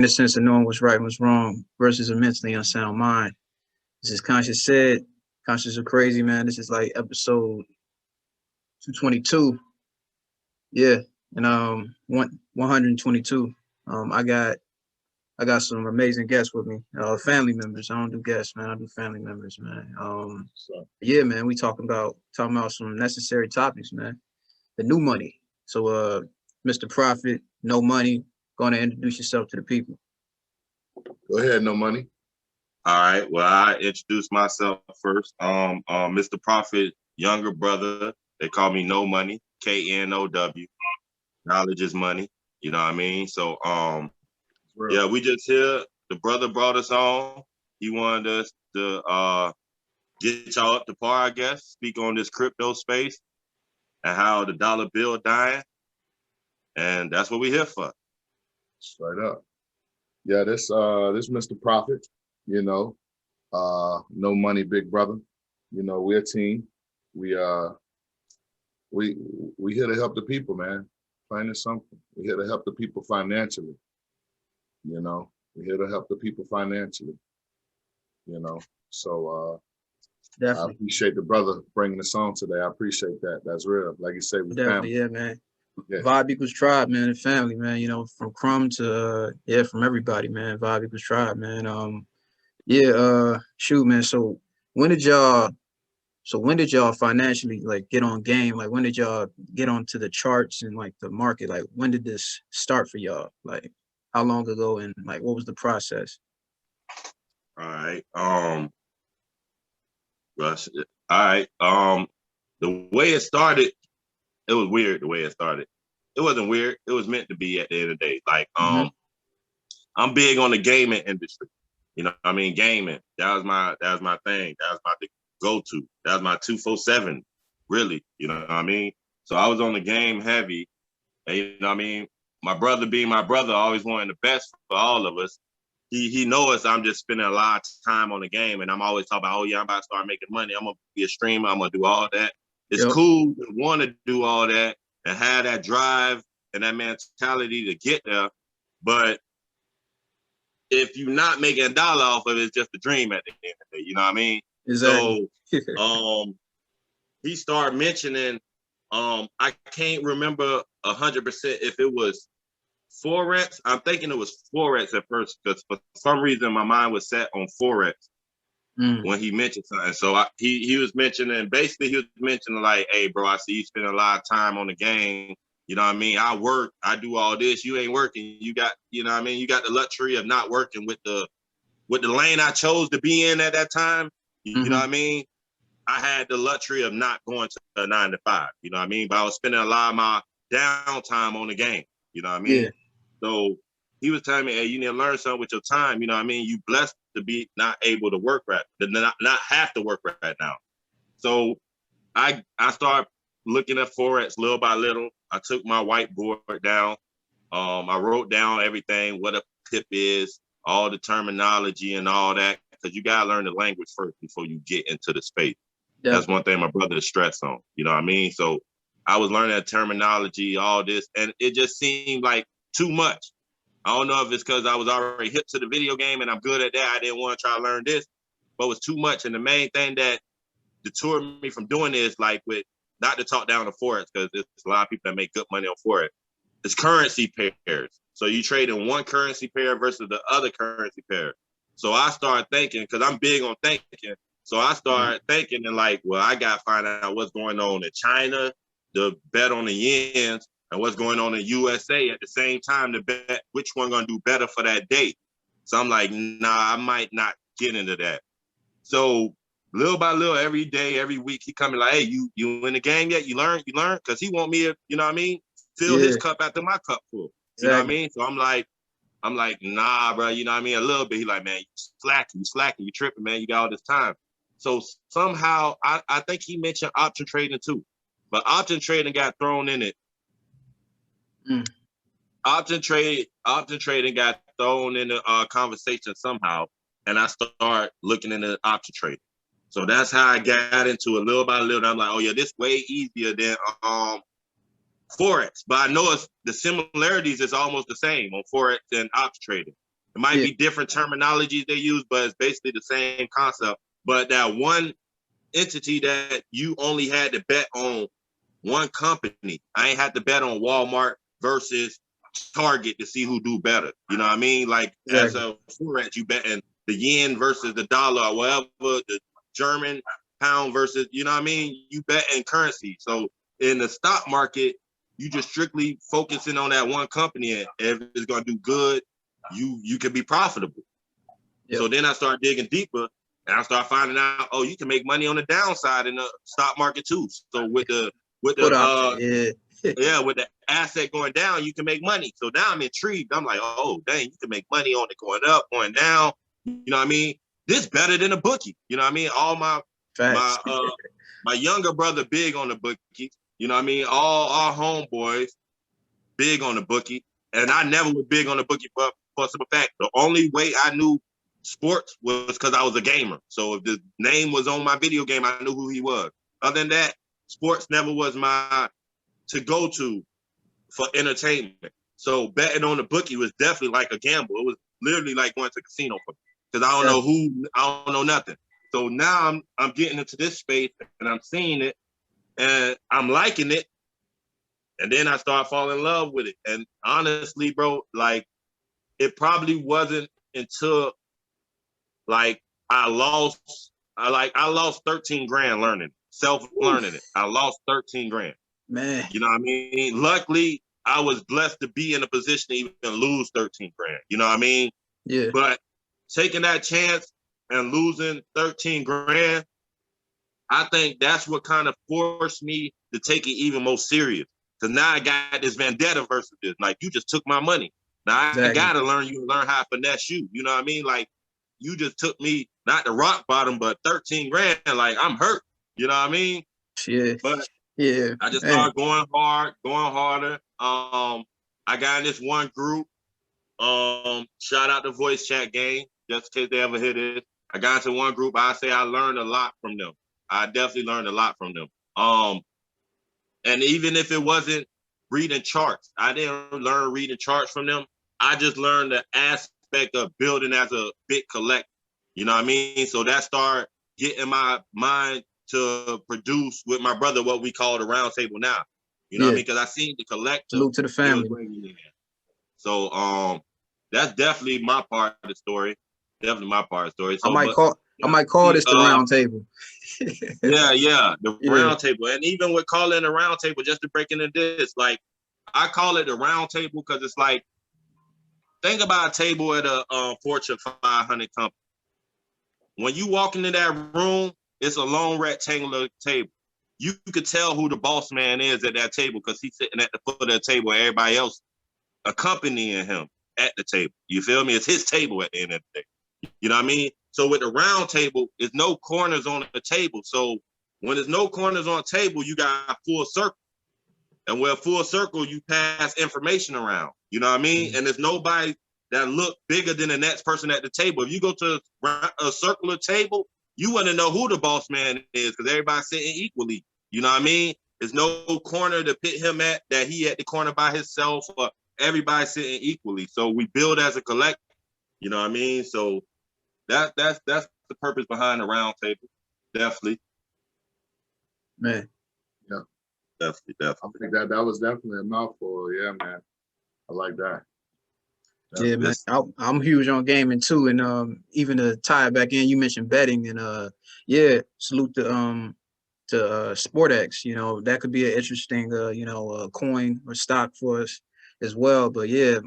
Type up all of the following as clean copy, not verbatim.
the sense of knowing what's right and what's wrong versus a mentally unsound mind. This is Conscious Said, Conscious of Crazy, man. This is like episode 222. Yeah. And 122. I got some amazing guests with me. Family members. I don't do guests, man. I do family members, man. Yeah, man, we talking about some necessary topics, man. The new money. So Mr. Prophet, No Money, going to introduce yourself to the people. Go ahead, No Money. All right. Well, I introduce myself first. Mr. Prophet, younger brother. They call me No Money, KNOW. Knowledge is money. You know what I mean? So, yeah, we just here. The brother brought us on. He wanted us to get y'all up to par, I guess. Speak on this crypto space and how the dollar bill dying. And that's what we're here for. Straight up. Yeah, this Mr. Prophet, No Money, big brother. We're a team. We here to help the people, man. Plain and simple. We're here to help the people financially. We're here to help the people financially. So Definitely. I appreciate the brother bringing us on today. I appreciate that. That's real. Like you say, we Definitely, family. yeah, man. Yeah. Vibe equals tribe, man, and family, man. From Crumb to from everybody, man. Vibe equals tribe, man. Shoot, man. So when did y'all financially like get on game? Like when did y'all get onto the charts and like the market? Like when did this start for y'all? Like how long ago and like what was the process? All right. Rush. All right. The way it started, it was weird. The way it started, it wasn't weird. It was meant to be at the end of the day. Like, I'm big on the gaming industry. You know, what I mean, gaming. That was my thing. That was my go-to. That was my 247. Really, you know what I mean. So I was on the game heavy. And, you know what I mean. My brother being my brother, always wanting the best for all of us. He knows I'm just spending a lot of time on the game, and I'm always talking about, oh yeah, I'm about to start making money. I'm gonna be a streamer. I'm gonna do all that. It's cool to want to do all that and have that drive and that mentality to get there, but if you're not making a dollar off of it, it's just a dream at the end of the day. You know what I mean? Exactly. So, he started mentioning, I can't remember 100% if it was Forex. I'm thinking it was Forex at first because for some reason my mind was set on Forex when he mentioned something. So he was mentioning, basically he was mentioning like, hey bro, I see you spending a lot of time on the game. You know what I mean? I work, I do all this. You ain't working. You got, you know what I mean? You got the luxury of not working with the lane I chose to be in at that time. You know what I mean? I had the luxury of not going to a 9 to 5. You know what I mean? But I was spending a lot of my downtime on the game. You know what I mean? Yeah. So he was telling me, hey, you need to learn something with your time. You know what I mean? You blessed to be not able to work not have to work right now. So I started looking at Forex little by little. I took my whiteboard down. I wrote down everything, what a pip is, all the terminology and all that, because you gotta learn the language first before you get into the space. Definitely. That's one thing my brother stressed on. You know what I mean? So I was learning that terminology, all this, and it just seemed like too much. I don't know if it's because I was already hip to the video game and I'm good at that. I didn't want to try to learn this, but it was too much. And the main thing that deterred me from doing this, like with, not to talk down to Forex, because there's a lot of people that make good money on Forex, it's currency pairs. So you trade in one currency pair versus the other currency pair. So I started thinking, because I'm big on thinking. So I started thinking and like, well, I got to find out what's going on in China, the bet on the yens, and what's going on in USA at the same time to bet which one gonna do better for that day. So I'm like, nah, I might not get into that. So little by little, every day, every week, he coming like, hey, you in the game yet? You learn? Because he want me to, you know what I mean, fill his cup after my cup full. You know what I mean? So I'm like, nah, bro, you know what I mean? A little bit. He like, man, you slacking, you tripping, man. You got all this time. So somehow, I think he mentioned option trading too. But option trading got thrown in it. Option trading got thrown in the conversation somehow, and I started looking into option trading. So that's how I got into it little by little. I'm like, oh yeah, this way easier than Forex. But I know the similarities is almost the same on Forex and option trading. It might be different terminologies they use, but it's basically the same concept. But that one entity that you only had to bet on one company. I ain't had to bet on Walmart versus Target to see who do better. You know what I mean? Like as a forex, you betting the yen versus the dollar or whatever, the German pound versus, you know what I mean? You bet in currency. So in the stock market, you just strictly focusing on that one company, and if it's gonna do good, you can be profitable. So then I start digging deeper, and I start finding out, oh, you can make money on the downside in the stock market too. So with the with the asset going down, you can make money. So now I'm intrigued. I'm like, oh, dang, you can make money on it going up, going down. You know what I mean? This better than a bookie. You know what I mean? All my younger brother big on the bookie. You know what I mean? All our homeboys big on the bookie. And I never was big on the bookie for some fact. The only way I knew sports was because I was a gamer. So if the name was on my video game, I knew who he was. Other than that, sports never was my to go to for entertainment. So betting on the bookie was definitely like a gamble. It was literally like going to a casino for me, because I don't know who, I don't know nothing. So now I'm getting into this space and I'm seeing it and I'm liking it. And then I start falling in love with it. And honestly, bro, like it probably wasn't until like I lost 13 grand learning, self-learning it. I lost 13 grand. Man. You know what I mean? Luckily, I was blessed to be in a position to even lose 13 grand. You know what I mean? Yeah. But taking that chance and losing 13 grand, I think that's what kind of forced me to take it even more serious. Because now I got this vendetta versus this. Like, you just took my money. Now I gotta learn how to finesse you. You know what I mean? Like, you just took me, not the rock bottom, but 13 grand. Like, I'm hurt. You know what I mean? Yeah. But yeah, I just started going harder. I got in this one group. Shout out to Voice Chat Gang, just in case they ever hear this. I got into one group. I say I learned a lot from them. I definitely learned a lot from them. And even if it wasn't reading charts, I didn't learn reading charts from them. I just learned the aspect of building as a big collector. You know what I mean? So that started getting my mind to produce with my brother what we call the round table now. You know what I mean? Because I seen the collector. Salute to the family. So that's definitely my part of the story. Definitely my part of the story. So, I might call this the round table. the round table. And even with calling the round table, just to break into this, like I call it the round table because it's like, think about a table at a Fortune 500 company. When you walk into that room, it's a long rectangular table. You could tell who the boss man is at that table because he's sitting at the foot of the table, everybody else accompanying him at the table. You feel me? It's his table at the end of the day. You know what I mean? So with the round table, there's no corners on the table. So when there's no corners on the table, you got a full circle. And with a full circle, you pass information around. You know what I mean? Mm-hmm. And there's nobody that look bigger than the next person at the table. If you go to a circular table, you want to know who the boss man is because everybody's sitting equally. You know what I mean? There's no corner to pit him at that he at the corner by himself, or everybody sitting equally. So we build as a collective. You know what I mean? So that's the purpose behind the round table. Definitely. Man. Yeah. Definitely. I think that was definitely a mouthful. Yeah, man. I like that. Yeah, man. I'm huge on gaming too, and even to tie it back in, you mentioned betting, and salute to SportX. You know, that could be an interesting coin or stock for us as well. But yeah,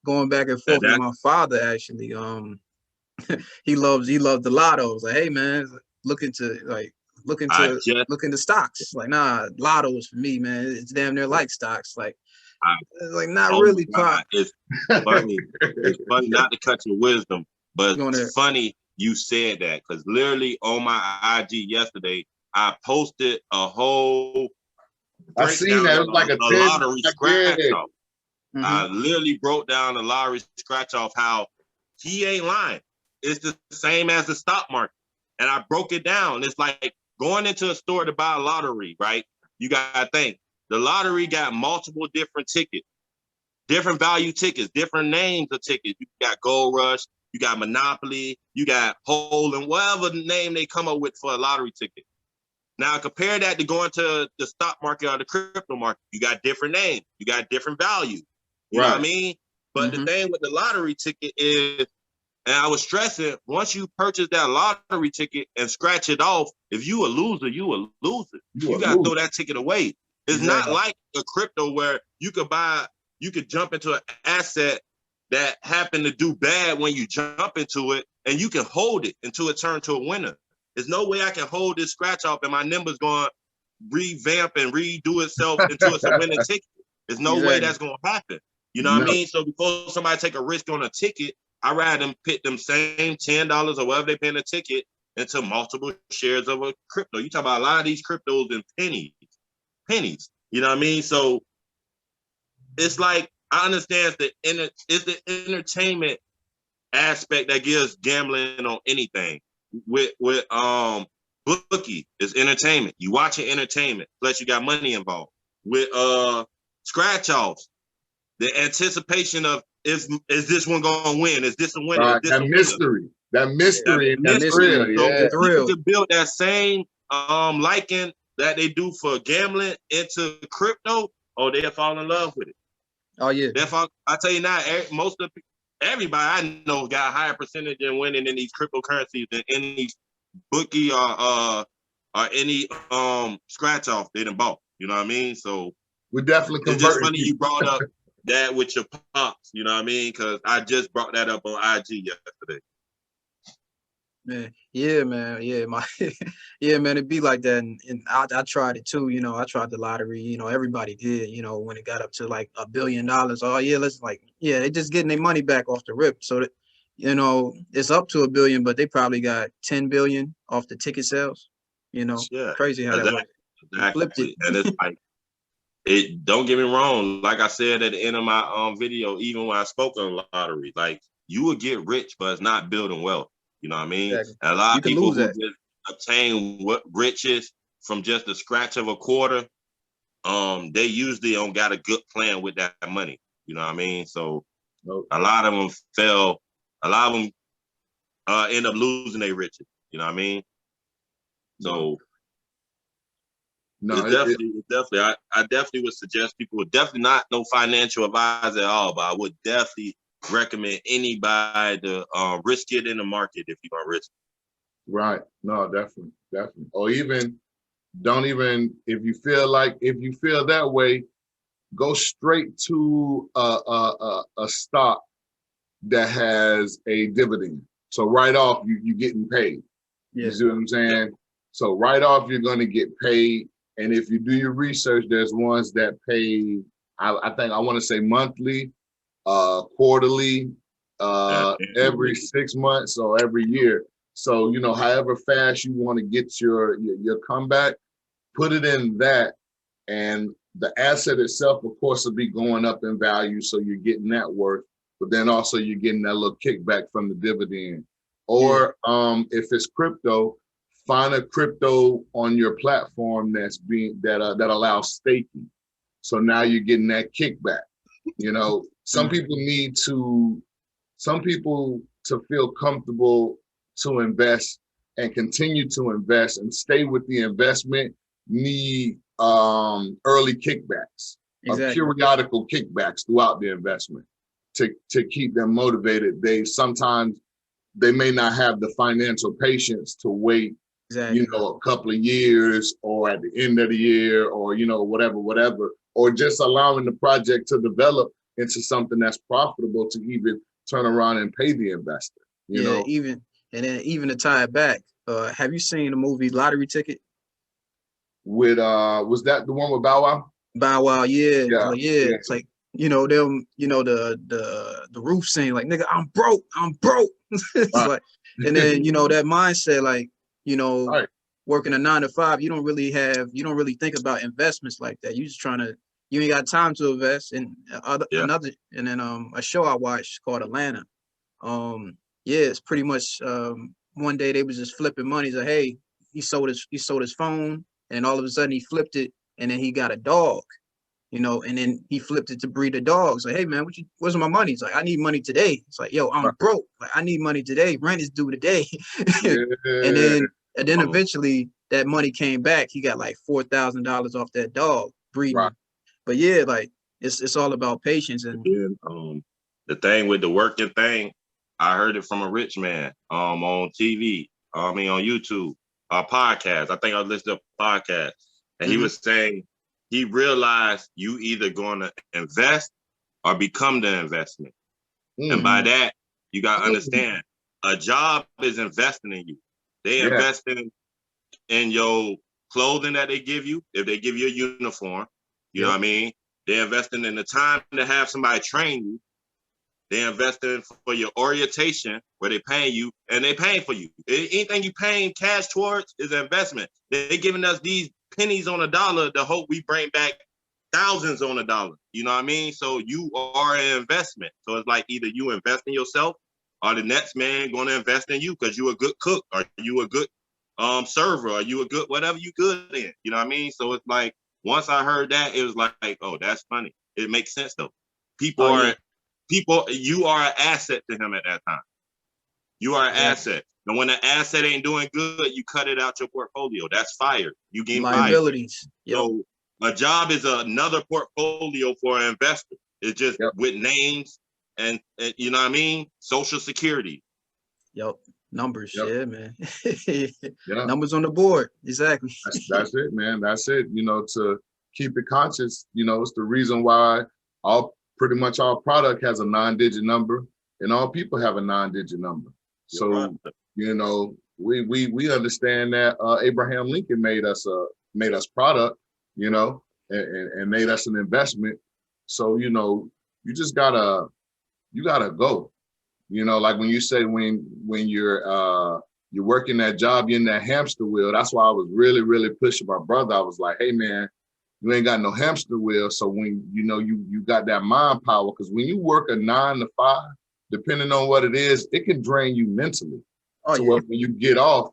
going back and forth with my father actually, he loved the lotto. I was like, hey man, look into stocks. Like, nah, lotto is for me, man. It's damn near like stocks. Like not really. It's funny. It's funny not to cut your wisdom, but it's funny you said that because literally on my IG yesterday, I posted a whole. I seen that. It was like a lottery scratch off. Mm-hmm. I literally broke down the lottery scratch off how he ain't lying. It's the same as the stock market, and I broke it down. It's like going into a store to buy a lottery, right? You gotta think. The lottery got multiple different tickets. different value tickets, different names of tickets. You got Gold Rush, you got Monopoly, you got Hole, and whatever name they come up with for a lottery ticket. Now compare that to going to the stock market or the crypto market. You got different names, you got different value. You know what I mean? But the thing with the lottery ticket is, and I was stressing, once you purchase that lottery ticket and scratch it off, if you a loser, you a loser. You got to throw that ticket away. It's not like a crypto where you could jump into an asset that happened to do bad when you jump into it, and you can hold it until it turns to a winner. There's no way I can hold this scratch off and my number's going to revamp and redo itself into it's a winning ticket. There's no way that's going to happen. You know what I mean? So before somebody take a risk on a ticket, I rather them put them same $10 or whatever they pay in a ticket into multiple shares of a crypto. You talk about a lot of these cryptos in pennies. You know what I mean? So it's like, I understand it's the entertainment aspect that gives gambling on anything. With bookie is entertainment. You watching entertainment, plus you got money involved. With scratch offs, the anticipation of is this one gonna win? Is this a winner? That mystery. That mystery. So people can build that same liking that they do for gambling into crypto, or they'll fall in love with it. Oh yeah. I tell you now, everybody I know got a higher percentage in winning in these cryptocurrencies than any bookie or any scratch off they done bought. You know what I mean? So we definitely it's just funny you brought up that with your pops. You know what I mean? Because I just brought that up on IG yesterday. Man, yeah, man, yeah, yeah, man, it'd be like that, and I tried it too. You know, I tried the lottery. You know, everybody did. You know, when it got up to like $1 billion, oh yeah, they just getting their money back off the rip. So that, you know, it's up to $1 billion, but they probably got 10 billion off the ticket sales. You know, crazy how that works. Exactly. Flipped it. And it's like, don't get me wrong. Like I said at the end of my video, even when I spoke on lottery, like you will get rich, but it's not building wealth. You know what I mean? Exactly. And a lot of people who just obtain riches from just a scratch of a quarter, they usually don't got a good plan with that money. You know what I mean? So a lot of them fail. A lot of them end up losing their riches. You know what I mean? So it's definitely. I definitely would suggest people would definitely not no financial advisor at all, but I would definitely recommend anybody to risk it in the market if you're gonna risk it. Right. No, definitely. Or even if you feel that way, go straight to a stock that has a dividend. So right off you're getting paid. You see what I'm saying? So right off you're gonna get paid. And if you do your research, there's ones that pay, I think I want to say monthly, quarterly, every 6 months or every year. So, you know, however fast you want to get your comeback, put it in that. And the asset itself, of course, will be going up in value. So you're getting that worth, but then also you're getting that little kickback from the dividend. Or if it's crypto, find a crypto on your platform that allows staking. So now you're getting that kickback. You know, some people to feel comfortable to invest and continue to invest and stay with the investment need early kickbacks, periodical kickbacks throughout the investment to keep them motivated. Sometimes they may not have the financial patience to wait, you know, a couple of years or at the end of the year or, you know, whatever, or just allowing the project to develop into something that's profitable to even turn around and pay the investor. You know? Even to tie it back, have you seen the movie Lottery Ticket? With was that the one with Bow Wow? Bow Wow, yeah. It's like, you know, them, you know, the roof scene, like, nigga, I'm broke. It's like, and then, you know, that mindset, like, you know, working a 9 to 5, you don't really think about investments like that. You just you ain't got time to invest in a show I watched called Atlanta. It's pretty much one day they was just flipping money. So hey, he sold his phone, and all of a sudden he flipped it, and then he got a dog. you know, and then he flipped it to breed a dog. It's like, hey man, where's my money? He's like, I need money today. It's like, yo, I'm broke. Like, I need money today. Rent is due today. And then eventually that money came back. He got like $4,000 off that dog breeding. Right. But yeah, like it's all about patience. And the thing with the working thing, I heard it from a rich man on TV, on YouTube, podcast. I think I listened to a podcast, and he was saying he realized you either going to invest or become the investment. And by that, you got to understand a job is investing in you. They investing in your clothing that they give you. If they give you a uniform, you know what I mean? They're investing in the time to have somebody train you. They're investing for your orientation, where they're paying you, and they're paying for you. Anything you paying cash towards is an investment. They're giving us these pennies on a dollar to hope we bring back thousands on a dollar. You know what I mean? So you are an investment. So it's like either you invest in yourself or the next man going to invest in you because you're a good cook, or you a good server, or you a good whatever you good in. You know what I mean? So it's like, once I heard that, it was like, oh, that's funny. It makes sense though. People, you are an asset to him at that time. You are an asset. And when the asset ain't doing good, you cut it out your portfolio. That's fired. You gain liabilities. So a job is another portfolio for an investor. It's just with names and you know what I mean? Social security. Numbers. Yeah, man. Numbers on the board. Exactly. That's it, man. That's it. You know, to keep it conscious, you know, it's the reason why pretty much all product has a 9-digit number, and all people have a 9-digit number. So, you know, we understand that Abraham Lincoln made us product, you know, and made us an investment. So, you know, you just gotta go. You know, like when you say when you're working that job, you're in that hamster wheel. That's why I was really, really pushing my brother. I was like, hey man, you ain't got no hamster wheel. So when you know you got that mind power, because when you work a 9 to 5, depending on what it is, it can drain you mentally. When you get off,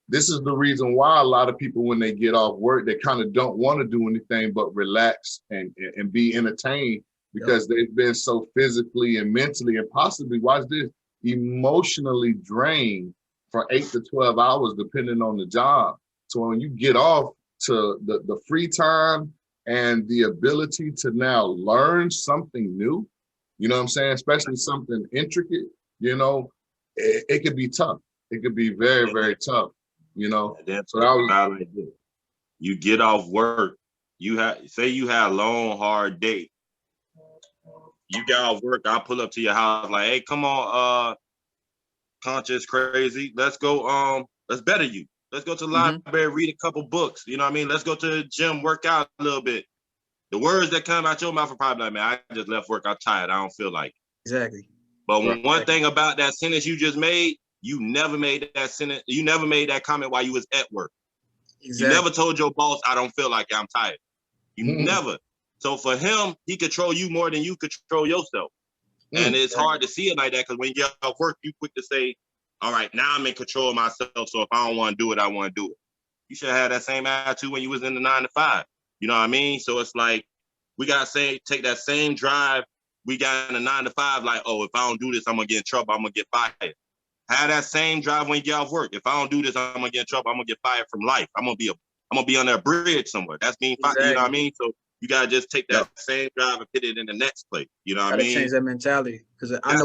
this is the reason why a lot of people, when they get off work, they kind of don't want to do anything but relax and be entertained, because they've been so physically and mentally and possibly, watch this, emotionally drained for 8 to 12 hours, depending on the job. So when you get off to the free time and the ability to now learn something new, you know what I'm saying? Especially something intricate, you know, it could be tough. It could be very, very tough, you know? So that was, you get off work, you had a long, hard day. You got off work, I'll pull up to your house like, hey, come on, Conscious Crazy. Let's go, let's better you. Let's go to the library, read a couple books. You know what I mean? Let's go to the gym, work out a little bit. The words that come out your mouth are probably like, man, I just left work, I'm tired, I don't feel like it. Exactly. But one thing about that sentence you just made, you never made that sentence, you never made that comment while you was at work. Exactly. You never told your boss, I don't feel like it, I'm tired. You never. So for him, he control you more than you control yourself. And it's hard to see it like that, because when you get off work, you quick to say, all right, now I'm in control of myself. So if I don't want to do it, I want to do it. You should have that same attitude when you was in the 9 to 5. You know what I mean? So it's like, we got to take that same drive we got in the 9 to 5, like, oh, if I don't do this, I'm going to get in trouble. I'm going to get fired. Have that same drive when you get off work. If I don't do this, I'm going to get in trouble. I'm going to get fired from life. I'm going to be under a bridge somewhere. That's being fired. Exactly. You know what I mean? So you got to just take that same drive and put it in the next place. You know what I mean? Change that mentality. Because I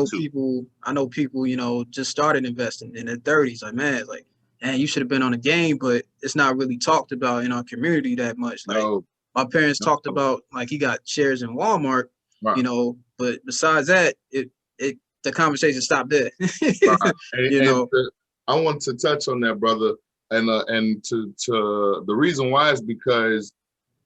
know people, you know, just started investing in their 30s. Like, man, it's like, man, you should have been on a game, but it's not really talked about in our community that much. Like, my parents talked about, like, he got shares in Walmart, you know, but besides that, the conversation stopped there. You know, I want to touch on that, brother, and to the reason why is because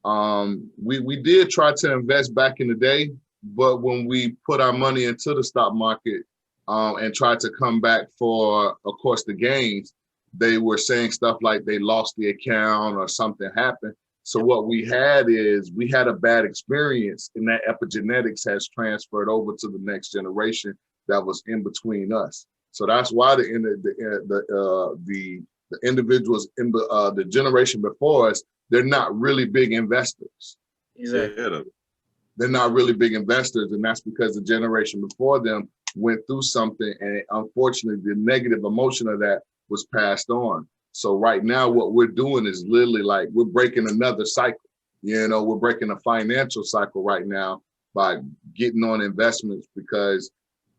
we did try to invest back in the day, but when we put our money into the stock market and tried to come back for, of course, the gains, they were saying stuff like they lost the account or something happened. So what we had a bad experience, and that epigenetics has transferred over to the next generation that was in between us. So that's why the individuals in the generation before us, they're not really big investors. Exactly. they're not really big investors, and that's because the generation before them went through something, and unfortunately, the negative emotion of that was passed on. So right now, what we're doing is literally like we're breaking another cycle. You know, we're breaking a financial cycle right now by getting on investments, because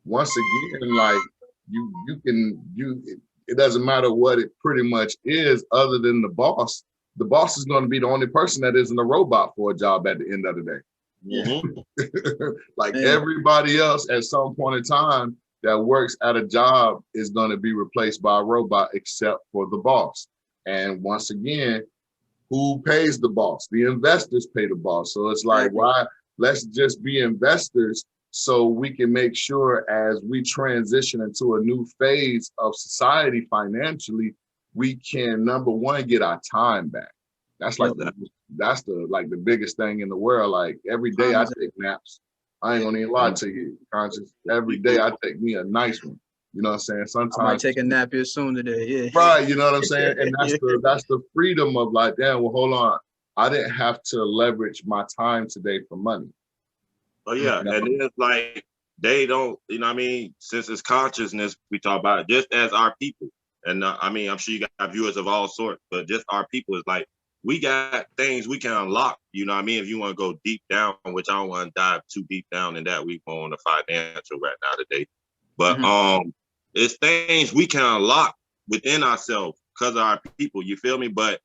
once again, like it doesn't matter what it pretty much is, other than the boss. The boss is going to be the only person that isn't a robot for a job at the end of the day. Like everybody else at some point in time that works at a job is going to be replaced by a robot, except for the boss. And once again, who pays the boss? The investors pay the boss. So it's like, why? Let's just be investors so we can make sure as we transition into a new phase of society financially, we can, number one, get our time back. That's like that's the biggest thing in the world. Like every day I take naps. I ain't gonna even lie to you, Conscious. Every day I take me a nice one. You know what I'm saying? Sometimes I might take a nap here soon today. Yeah. Right, you know what I'm saying? And that's the freedom of like, damn, well, hold on. I didn't have to leverage my time today for money. Oh yeah. And then it's like they don't, you know what I mean? Since it's consciousness, we talk about it just as our people. And I mean, I'm sure you got viewers of all sorts, but just our people is like, we got things we can unlock, you know what I mean? If you want to go deep down, which I don't want to dive too deep down in that, we go on the financial right now today. But it's things we can unlock within ourselves because of our people, you feel me? But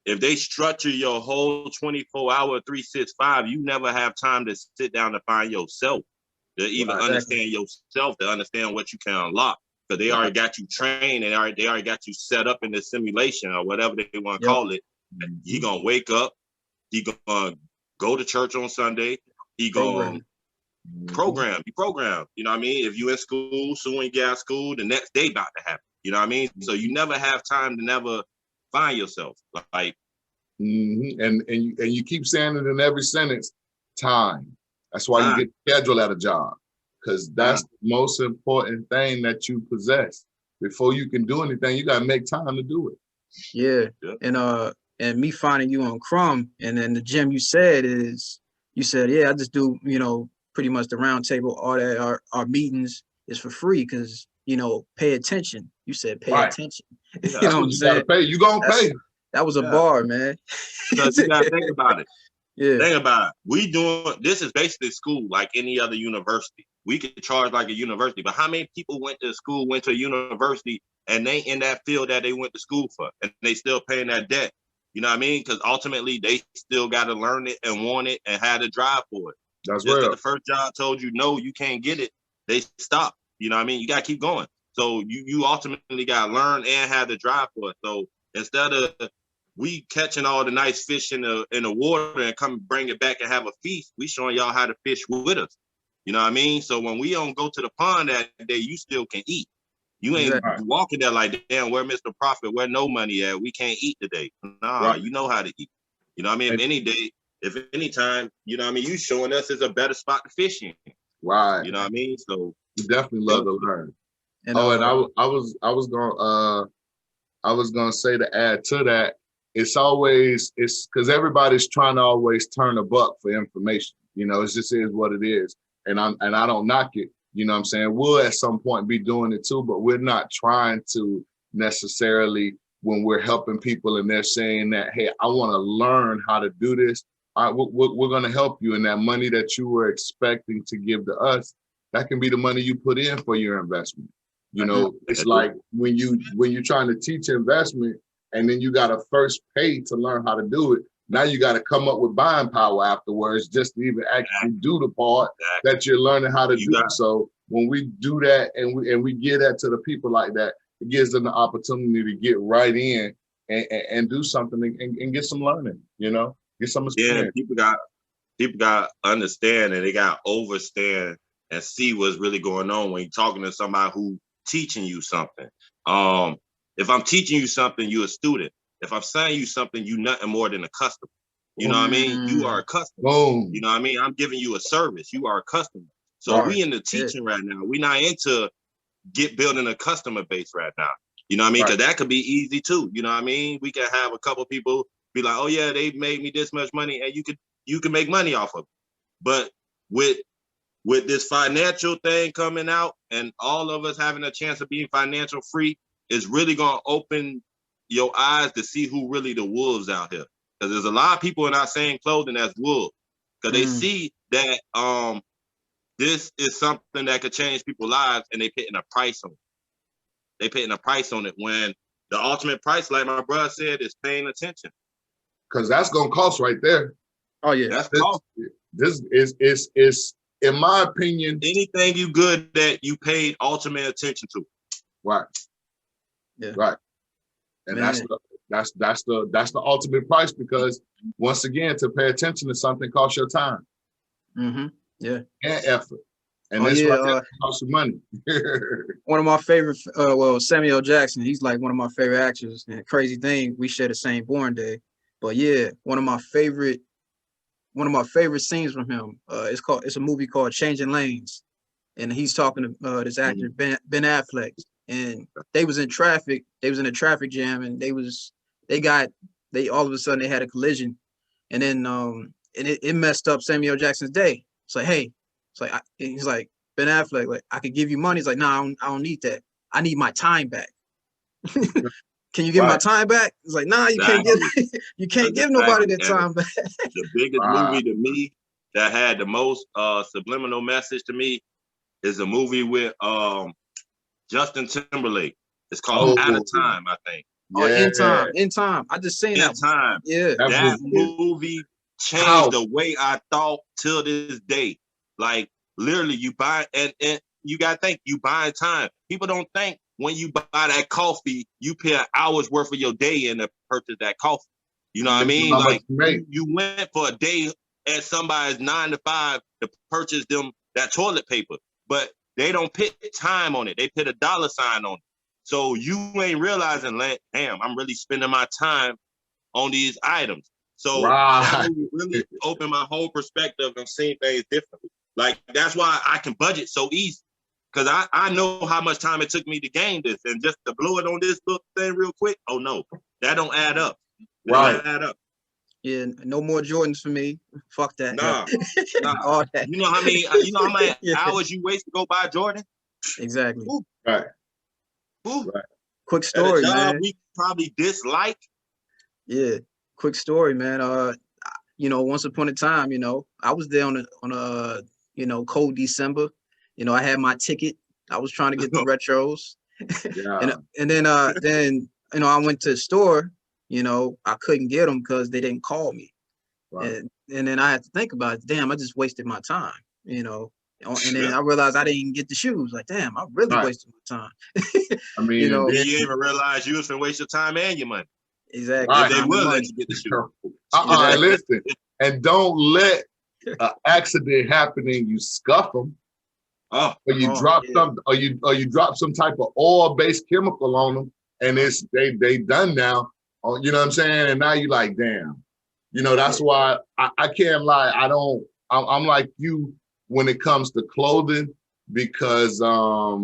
if they structure your whole 24-hour 365, you never have time to sit down to find yourself, to even understand yourself, to understand what you can unlock. Because they already got you trained and they already got you set up in the simulation or whatever they want to call it. He gonna wake up, he gonna go to church on Sunday, he gonna program, you know what I mean? If you in school, soon when you get out of school, the next day about to happen, you know what I mean? So you never have time to never find yourself. Like and you keep saying it in every sentence, time. That's why you get scheduled at a job, because that's the most important thing that you possess. Before you can do anything, you gotta make time to do it. Yeah. And me finding you on Crumb, and then the gym you said, yeah, I just do, you know, pretty much the round table, all that, our meetings is for free, because, you know, pay attention. You said pay attention. You know what I'm saying? You gonna pay. That was a bar, man. Because you gotta think about it. Yeah. Think about it. This is basically school like any other university. We could charge like a university, but how many people went to a university, and they in that field that they went to school for, and they still paying that debt? You know what I mean? Because ultimately they still got to learn it and want it and have to drive for it. That's right. The first job told you, no, you can't get it. They stop. You know what I mean? You got to keep going. So you ultimately got to learn and have to drive for it. So instead of we catching all the nice fish in the water and come bring it back and have a feast, we showing y'all how to fish with us. You know what I mean? So when we don't go to the pond that day, you still can eat. You ain't walking there like, damn, where Mr. Profit, where no money at? We can't eat today. Nah, you know how to eat. You know what I mean? If any time, you know what I mean, you showing us is a better spot to fish in. Right. You know what I mean? So we definitely love to learn. And I was gonna say, to add to that, it's because everybody's trying to always turn a buck for information. You know, it just is what it is. And I don't knock it. You know what I'm saying? We'll at some point be doing it too, but we're not trying to necessarily, when we're helping people and they're saying that, hey, I want to learn how to do this. We're going to help you. And that money that you were expecting to give to us, that can be the money you put in for your investment. You know, it's like when you're trying to teach investment and then you got to first pay to learn how to do it. Now you got to come up with buying power afterwards just to even actually do the part that you're learning how to do. So when we do that and we give that to the people like that, it gives them the opportunity to get right in and do something and get some learning, you know, get some experience. Yeah, people got to understand, and they got to overstand and see what's really going on when you're talking to somebody who teaching you something. If I'm teaching you something, you're a student. If I'm selling you something, you nothing more than a customer. You know what I mean? You are a customer. Boom. You know what I mean? I'm giving you a service. You are a customer. So we in the teaching right now. We're not into building a customer base right now. You know what I mean? Because that could be easy too. You know what I mean? We can have a couple people be like, oh yeah, they made me this much money, and you can make money off of it. But with this financial thing coming out and all of us having a chance of being financial free, is really gonna open your eyes to see who really the wolves out here. Because there's a lot of people in our same clothing as wolves. Because they see that this is something that could change people's lives, and they putting a price on it. They putting a price on it when the ultimate price, like my brother said, is paying attention. Because that's gonna cost right there. Oh yeah, That's cost. This is in my opinion, Anything you good that you paid ultimate attention to. right. Yeah. Right. And Man. that's the ultimate price, because once again, to pay attention to something costs your time Yeah. and effort. And Oh, this yeah, right there costs you money. One of my favorite, well, Samuel Jackson, he's like one of my favorite actors. And crazy thing, we share the same born day. But yeah, one of my favorite scenes from him. It's a movie called Changing Lanes, and he's talking to this actor Ben Affleck, and they was in traffic. They was in a traffic jam, and they all of a sudden they had a collision, and then it messed up Samuel Jackson's day. It's like, hey, he's like, Ben Affleck, like, I could give you money. He's like, no, I don't need that. I need my time back. Can you give my time back? It's like, nah, you can't give nobody that time back. The biggest movie to me that had the most subliminal message to me is a movie with Justin Timberlake. It's called Out of Time, I think. Oh, In Time. I just seen that. In Time. Yeah. That movie changed the way I thought till this day. Like, literally, you buy, and you got to think, you buying time. People don't think when you buy that coffee, you pay an hour's worth of your day in to purchase that coffee. You know what I mean? Like, you went for a day at somebody's 9 to 5 to purchase them that toilet paper, but they don't put time on it. They put a dollar sign on it. So you ain't realizing, like, damn, I'm really spending my time on these items. So that really opened my whole perspective of seeing things differently. Like, that's why I can budget so easy. Because I know how much time it took me to gain this, and just to blow it on this little thing real quick, oh no, that don't add up. Don't add up. Yeah, no more Jordans for me. Fuck that. Nah. All that. You know how many hours you waste to go buy Jordan? Exactly. Ooh. Right. Ooh. Right. Quick story, man. We probably dislike. Yeah, quick story, man. Once upon a time, I was there on a cold December. I had my ticket. I was trying to get the retros. Yeah. and then I went to the store. I couldn't get them because they didn't call me. Right. And then I had to think about it. Damn, I just wasted my time. And then I realized I didn't get the shoes. Like, damn, I really wasted my time. I mean, you even realize you was gonna waste your time and your money. Exactly. Right. They will let you get the shoes. Listen, and don't let an accident happen and you scuff them. Or you drop some, or you drop some type of oil-based chemical on them, and it's they done now. You know what I'm saying? And now you like, damn. That's why I can't lie. I'm like you when it comes to clothing, because I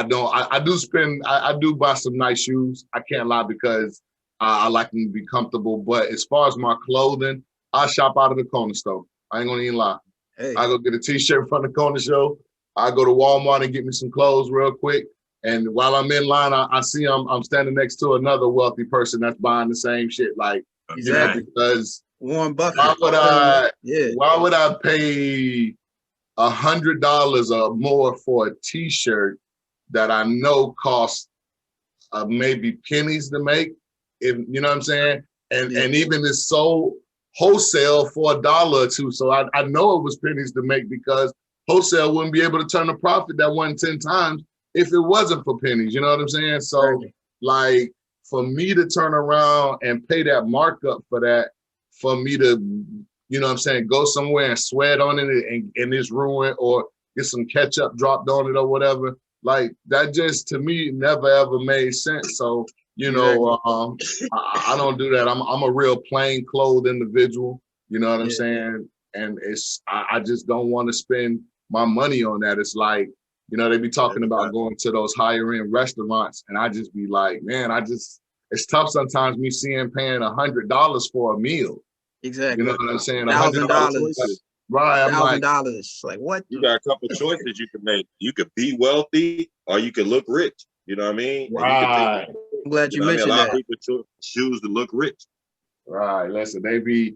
do buy some nice shoes. I can't lie, because I like them to be comfortable. But as far as my clothing, I shop out of the corner store. I ain't gonna even lie. Hey. I go get a t-shirt from the corner store. I go to Walmart and get me some clothes real quick. And while I'm in line, I see I'm standing next to another wealthy person that's buying the same shit. Like, because Warren Buffett. Why would I pay $100 or more for a t-shirt that I know costs maybe pennies to make? If you know what I'm saying? And even it's sold wholesale for $1 or $2. So I know it was pennies to make, because wholesale wouldn't be able to turn a profit that 10 times if it wasn't for pennies. You know what I'm saying? So like, for me to turn around and pay that markup for that, for me to, you know what I'm saying, go somewhere and sweat on it and it's ruined, or get some ketchup dropped on it or whatever, like, that just, to me, never ever made sense. So, I don't do that. I'm a real plain clothes individual. You know what I'm saying? And I just don't want to spend my money on that. It's like, they be talking about going to those higher end restaurants, and I just be like, man, it's tough sometimes me paying $100 for a meal. Exactly. You know what I'm saying? $1,000. Right. I'm like, $1,000. Like what? You got a couple choices you can make. You could be wealthy or you could look rich. You know what I mean? And you can right. take, I'm glad you know what I mean? mentioned A lot of that. people choose to look rich. Right. Listen, they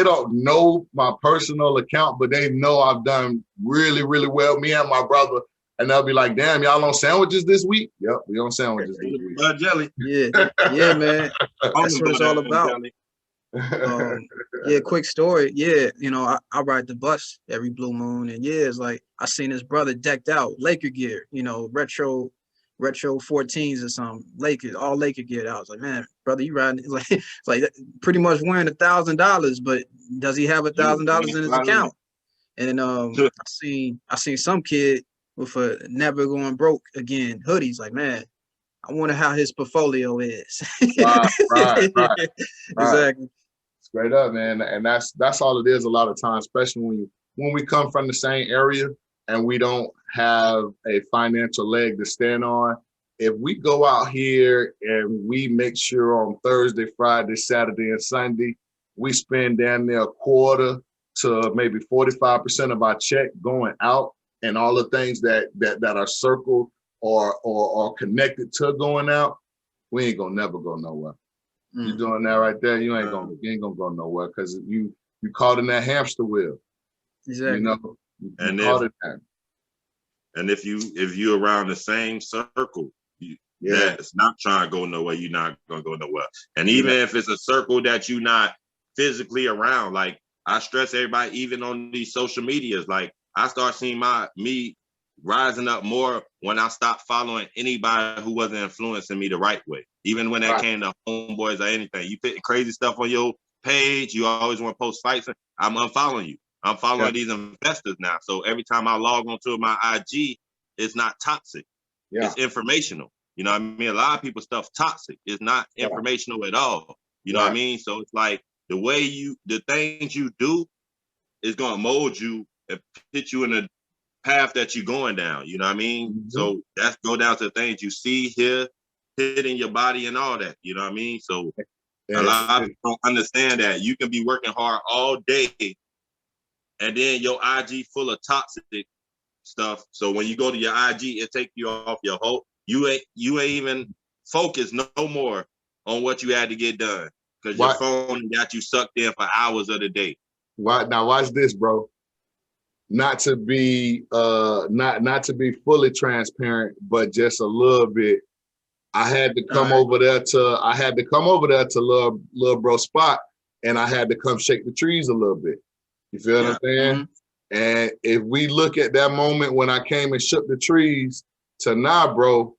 don't know my personal account, but they know I've done really, really well. Me and my brother, and they'll be like, "Damn, y'all on sandwiches this week?" Yep, we on sandwiches this week. Blood jelly. Yeah, yeah, man. That's what it's all about. Jelly. Yeah, quick story. Yeah, you know, I ride the bus every blue moon, and yeah, it's like I seen his brother decked out, Laker gear, you know, retro 14s or something, Lakers, all Laker gear. I was like, man, brother, you riding? It's like pretty much wearing $1,000, but does he have $1,000 in his account? And I seen some kid with a never going broke again hoodies. Like, man, I wonder how his portfolio is. Right. Exactly. Straight up, man. And that's all it is a lot of times, especially when we come from the same area and we don't have a financial leg to stand on. If we go out here and we make sure on Thursday, Friday, Saturday, and Sunday, we spend damn near a quarter to maybe 45% of our check going out, and all the things that are circled or connected to going out, we ain't gonna never go nowhere. You doing that right there, you ain't gonna go nowhere because you caught in that hamster wheel. Exactly. You know, and if you around the same circle, that's not trying to go nowhere, you're not gonna go nowhere. And even if it's a circle that you're not physically around, like I stress everybody, even on these social medias, like I start seeing me rising up more when I stopped following anybody who wasn't influencing me the right way. Even when that came to homeboys or anything, you put crazy stuff on your page, you always want to post fights. I'm unfollowing you. I'm following these investors now. So every time I log onto my IG, it's not toxic. It's informational. You know what I mean? A lot of people's stuff toxic. It's not informational at all. You know what I mean? So it's like the things you do is going to mold you and put you in a path that you're going down. You know what I mean? So that's go down to the things you see, hear, hit in your body and all that. You know what I mean? So a lot of people don't understand that you can be working hard all day and then your IG full of toxic stuff. So when you go to your IG, it take you off your whole, you ain't even focused no more on what you had to get done because your phone got you sucked in for hours of the day. Now watch this, bro. Not to be not to be fully transparent, but just a little bit. I had to come over there to little bro spot, and I had to come shake the trees a little bit. You feel what I'm saying? And if we look at that moment when I came and shook the trees to now, bro,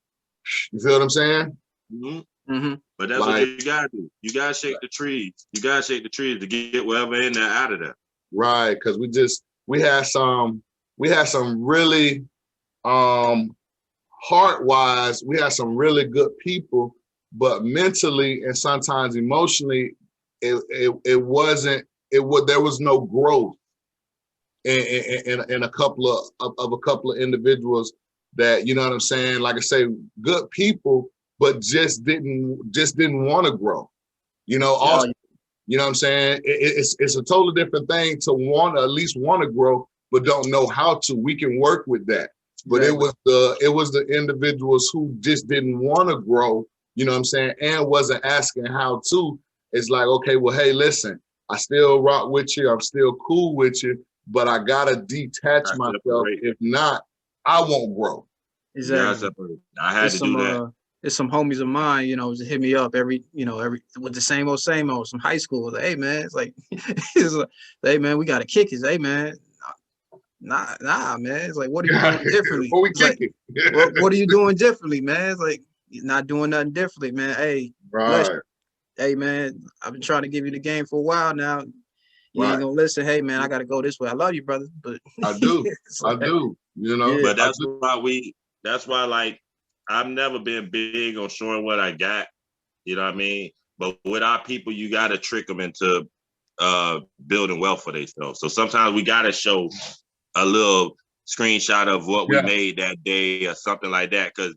you feel what I'm saying? But that's what you gotta do. You gotta shake the trees. You gotta shake the trees to get whatever in there out of there. Right, because we had some really heart-wise, we had some really good people, but mentally and sometimes emotionally, there was no growth in a couple of individuals that, you know what I'm saying? Like I say, good people, but just didn't want to grow. You know, also, you know what I'm saying? It's a totally different thing to at least want to grow, but don't know how to. We can work with that. But it was the individuals who just didn't want to grow, you know what I'm saying, and wasn't asking how to. It's like, okay, well, hey, listen, I still rock with you, I'm still cool with you, but I gotta detach myself. If not, I won't grow. Exactly. I had to do that. There's some homies of mine, you know, just hit me up every with the same old, some high school. Like, hey man, it's like, hey man, we gotta kick it. Hey man, nah, man. It's like, what are you doing differently? What are you doing differently, man? It's like, you're not doing nothing differently, man. Hey, hey man, I've been trying to give you the game for a while now. You ain't gonna listen. Hey man, I gotta go this way. I love you, brother, but I do. I do. You know, but that's why like I've never been big on showing what I got. You know what I mean? But with our people, you gotta trick them into building wealth for themselves. So sometimes we gotta show a little screenshot of what we made that day or something like that, because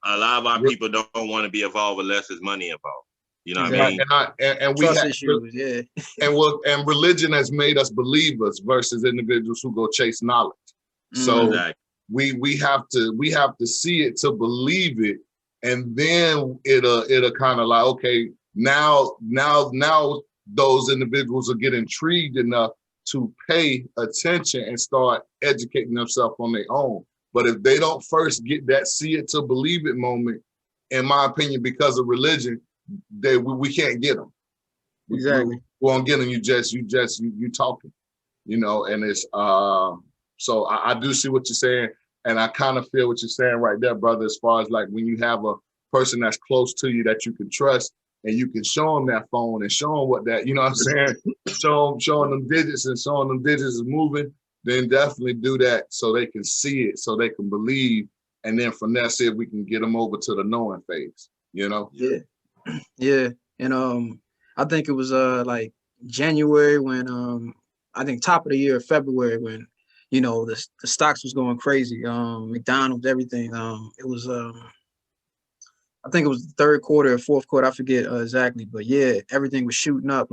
a lot of our people don't want to be involved unless there's money involved. You know what Exactly. I mean? And we Trust have, issues, yeah. and religion has made us believers versus individuals who go chase knowledge. So Exactly. we have to see it to believe it, and then it'll kind of like, okay, now those individuals will get intrigued enough to pay attention and start educating themselves on their own. But if they don't first get that see it to believe it moment, in my opinion, because of religion, we can't get them. Exactly. We won't get them. You talking, and it's so I do see what you're saying, and I kind of feel what you're saying right there, brother, as far as like when you have a person that's close to you that you can trust, and you can show them that phone and show them what that, you know what I'm saying? showing them digits and showing them digits is moving, then definitely do that so they can see it, so they can believe. And then from there, see if we can get them over to the knowing phase, Yeah. Yeah. And I think it was like January when I think top of the year, February, when the stocks was going crazy. McDonald's, everything. It was I think it was the third quarter or fourth quarter, I forget exactly, but yeah, everything was shooting up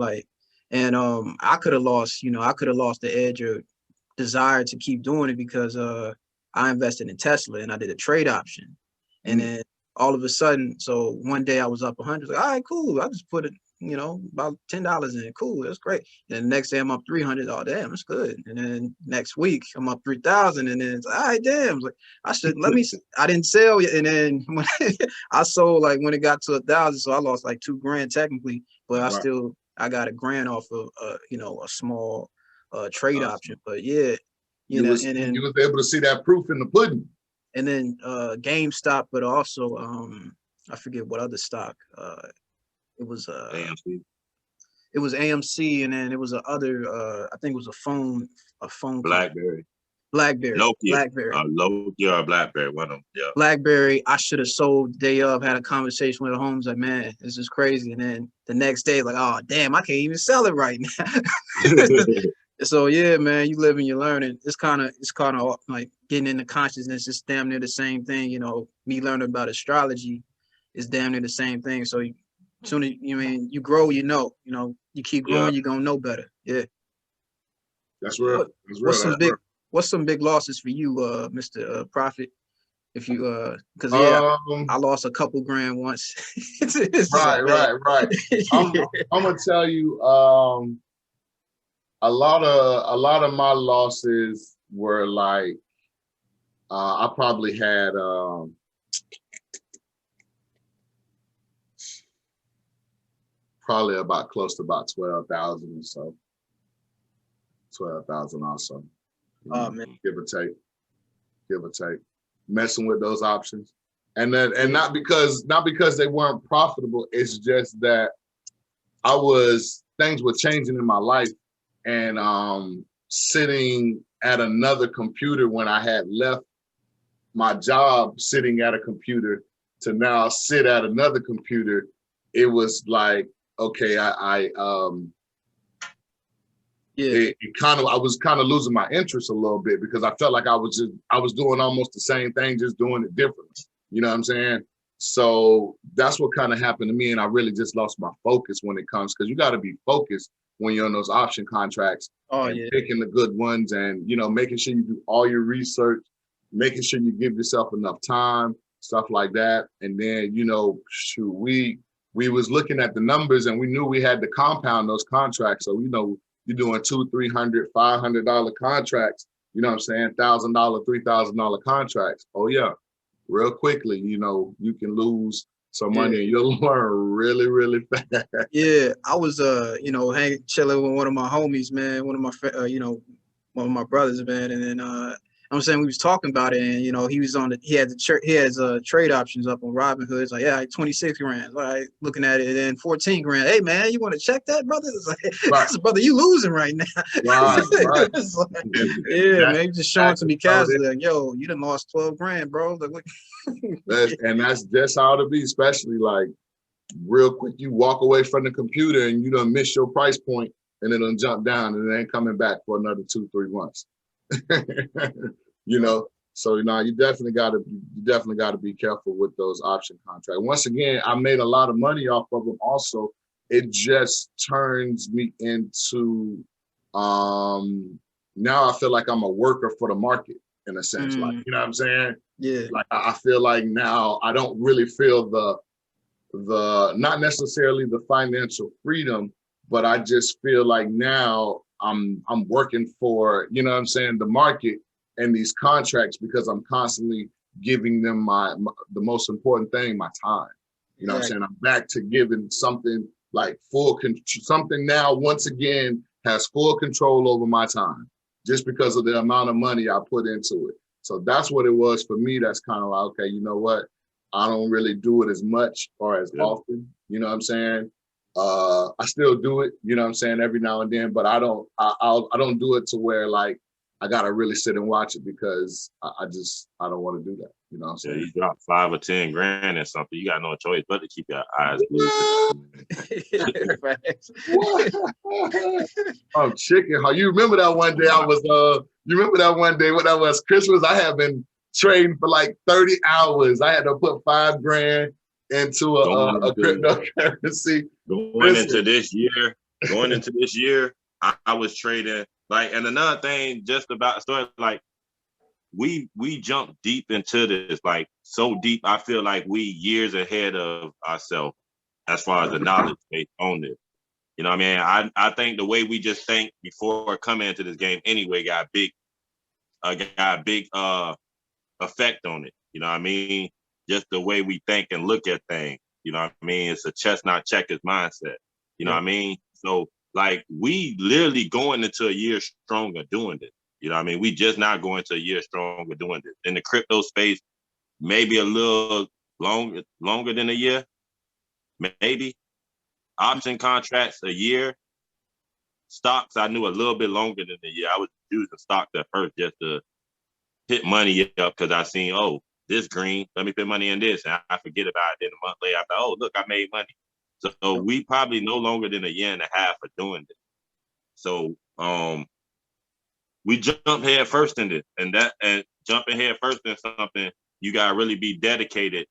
and I could have lost, the edge or desire to keep doing it because I invested in Tesla and I did a trade option. And then all of a sudden, so one day I was up 100, like, all right, cool. I just put it, about $10 in it. Cool, that's great. And the next day I'm up 300. Oh, damn, that's good. And then next week I'm up 3,000. And then it's like, all right, damn. Like, I didn't sell yet. And then when I sold, like when it got to 1,000, so I lost like $2,000 technically, but I got $1,000 off of, a small trade option. But yeah, and then you was able to see that proof in the pudding. And then GameStop, but also I forget what other stock. It was AMC. It was AMC, and then it was I think it was a phone BlackBerry. Nokia. Nokia or BlackBerry, one of them. Yeah. BlackBerry, I should have sold day of, had a conversation with Holmes, like, man, this is crazy. And then the next day, like, oh damn, I can't even sell it right now. So yeah, man, you live and you learn. And it's kind of like getting into consciousness. It's damn near the same thing. Me learning about astrology is damn near the same thing. So soon as you grow, you keep growing, you're gonna know better. Yeah. That's real. What's some big losses for you, Mr. Prophet? If you because I lost a couple grand once. Right. I'm gonna tell you, a lot of my losses were like, I probably had probably about close to about 12,000 or so. 12,000 also. Oh man. Give or take. Messing with those options. And not because they weren't profitable, it's just that things were changing in my life, and sitting at another computer when I had left my job sitting at a computer to now sit at another computer, it was like, okay, I was kind of losing my interest a little bit because I felt like I was doing almost the same thing, just doing it differently. You know what I'm saying? So that's what kind of happened to me. And I really just lost my focus when it comes, because you got to be focused when you're on those option contracts, picking the good ones, and, making sure you do all your research, making sure you give yourself enough time, stuff like that. And then, we was looking at the numbers and we knew we had to compound those contracts. So, you're doing $200, $300, $500 contracts, you know what I'm saying? $1,000, $3,000 contracts. Oh yeah. Real quickly, you can lose some money and you'll learn really, really fast. Yeah, I was, chilling with one of my homies, man, one of my brothers, man, and then I'm saying we was talking about it, and he was he has trade options up on Robinhood. It's like, yeah, like 26 grand. Like looking at it, and then 14 grand. Hey man, you want to check that, brother? It's like, brother, you losing right now. Right. Man, he just showing to me casually, like, yo, you done lost 12 grand, bro. Like, and that's just how to be, especially like real quick. You walk away from the computer and you done miss your price point, and then jump down, and it ain't coming back for another 2-3 months. So you definitely gotta be careful with those option contracts. Once again, I made a lot of money off of them. Also, it just turns me into now I feel like I'm a worker for the market in a sense. Like, you know what I'm saying? Yeah. Like I feel like now I don't really feel the not necessarily the financial freedom, but I just feel like now I'm working for, you know what I'm saying, the market and these contracts, because I'm constantly giving them the most important thing, my time. You know what I'm saying? I'm back to giving something like something now once again has full control over my time, just because of the amount of money I put into it. So that's what it was for me. That's kind of like, okay, you know what? I don't really do it as much or as often. You know what I'm saying? I still do it, you know what I'm saying, every now and then, but I don't do it to where like I gotta really sit and watch it, because I don't want to do that. You know what I'm saying? Yeah, you drop 5 or 10 grand or something, you got no choice but to keep your eyes glued. Oh, chicken. How you remember that one day you remember that one day when that was Christmas? I had been trading for like 30 hours. I had to put 5 grand into a cryptocurrency. Going into this year, I was trading like, and another thing just about story, like we jumped deep into this, like so deep. I feel like we years ahead of ourselves as far as the knowledge base on this. You know what I mean? I think the way we just think before coming into this game anyway got a big effect on it. You know what I mean? Just the way we think and look at things. You know what I mean? It's a chestnut checkers mindset. You know what I mean? So like we literally going into a year stronger doing this. You know what I mean? We just not going to a year stronger doing this. In the crypto space, maybe a little longer than a year, maybe. Option contracts a year. Stocks, I knew a little bit longer than a year. I was using stocks at first just to hit money up because I seen, oh, this green, let me put money in this. And I forget about it. Then a month later, I thought, oh, look, I made money. So we probably no longer than a year and a half for doing this. So we jump head first in this, and jumping head first in something, you gotta really be dedicated